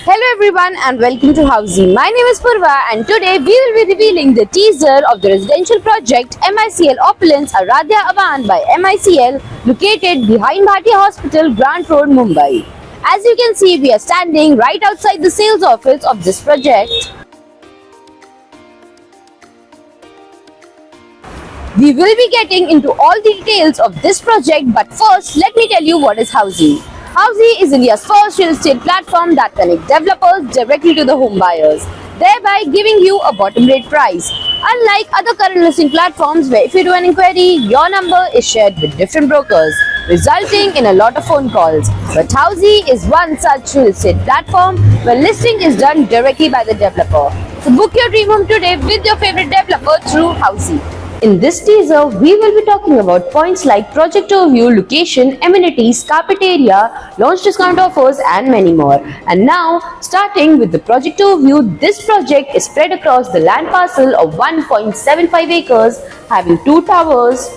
Hello everyone and welcome to Housing. My name is Purva and today we will be revealing the teaser of the residential project MICL Opulence Aradhya Avan by MICL located behind Bhatia Hospital, Grant Road, Mumbai. As you can see, we are standing right outside the sales office of this project. We will be getting into all the details of this project, but first let me tell you what is Housing. Housing is India's first real estate platform that connects developers directly to the home buyers, thereby giving you a bottom rate price. Unlike other current listing platforms where if you do an inquiry, your number is shared with different brokers, resulting in a lot of phone calls. But Housing is one such real estate platform where listing is done directly by the developer. So book your dream home today with your favorite developer through Housing. In this teaser, we will be talking about points like project overview, location, amenities, carpet area, launch discount offers and many more. And now, starting with the project overview, this project is spread across the land parcel of 1.75 acres having 2 towers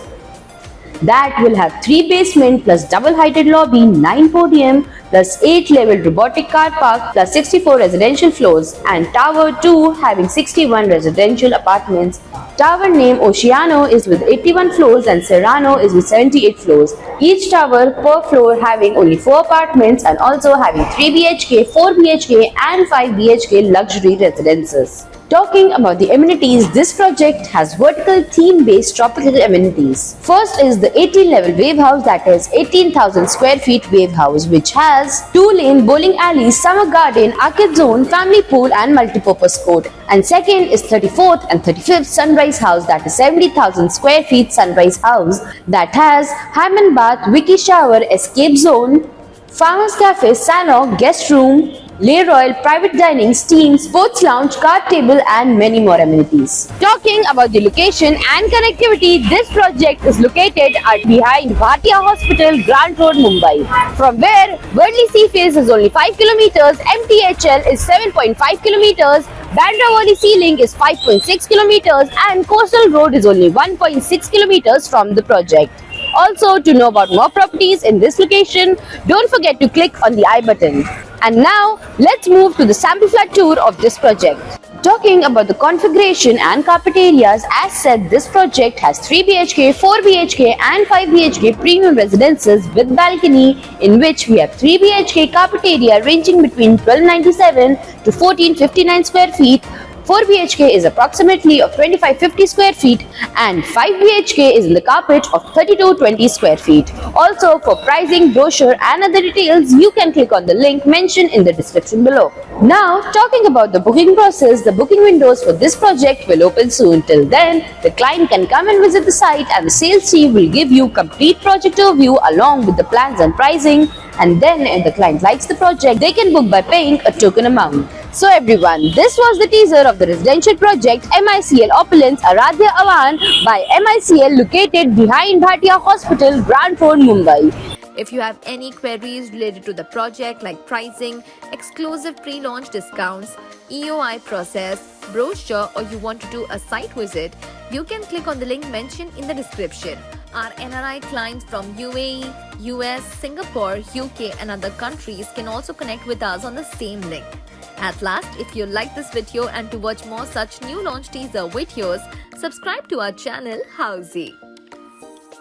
that will have 3 basements plus double heighted lobby, 9 podium plus 8 level robotic car park plus 64 residential floors, and Tower 2 having 61 residential apartments. Tower name Oceano is with 81 floors and Serrano is with 78 floors. Each tower per floor having only 4 apartments and also having 3 BHK, 4 BHK and 5 BHK luxury residences. Talking about the amenities, this project has vertical theme-based tropical amenities. First is the 18-level wave house, that is 18,000 square feet wave house, which has 2-lane bowling alley, summer garden, arcade zone, family pool and multipurpose court. And second is 34th and 35th sunrise house, that is 70,000 square feet sunrise house that has Hammam bath, wiki shower, escape zone, farmers cafe, salon, guest room, Le Royal, private dining, steam, sports lounge, card table and many more amenities. Talking about the location and connectivity, this project is located at behind Bhatia Hospital, Grant Road, Mumbai. From where Worli Sea Face is only 5 kilometers, MTHL is 7.5 kilometers, Bandra Worli Sea Link is 5.6 kilometers and Coastal Road is only 1.6 kilometers from the project. Also, to know about more properties in this location, don't forget to click on the I button. And now, let's move to the sample flat tour of this project. Talking about the configuration and carpet areas, as said, this project has 3 BHK, 4 BHK and 5 BHK premium residences with balcony, in which we have 3 BHK carpet area ranging between 1297 to 1459 square feet. 4 BHK is approximately of 2550 square feet and 5 BHK is in the carpet of 3220 square feet. Also, for pricing, brochure and other details, you can click on the link mentioned in the description below. Now, talking about the booking process, the booking windows for this project will open soon. Till then, the client can come and visit the site and the sales team will give you complete project overview along with the plans and pricing. And then if the client likes the project, they can book by paying a token amount. So everyone, this was the teaser of the residential project MICL Opulence Aradhya Avan by MICL located behind Bhatia Hospital, Grant Road, Mumbai. If you have any queries related to the project like pricing, exclusive pre-launch discounts, EOI process, brochure, or you want to do a site visit, you can click on the link mentioned in the description. Our NRI clients from UAE, US, Singapore, UK and other countries can also connect with us on the same link. At last, if you like this video and to watch more such new launch teaser videos, subscribe to our channel Housing.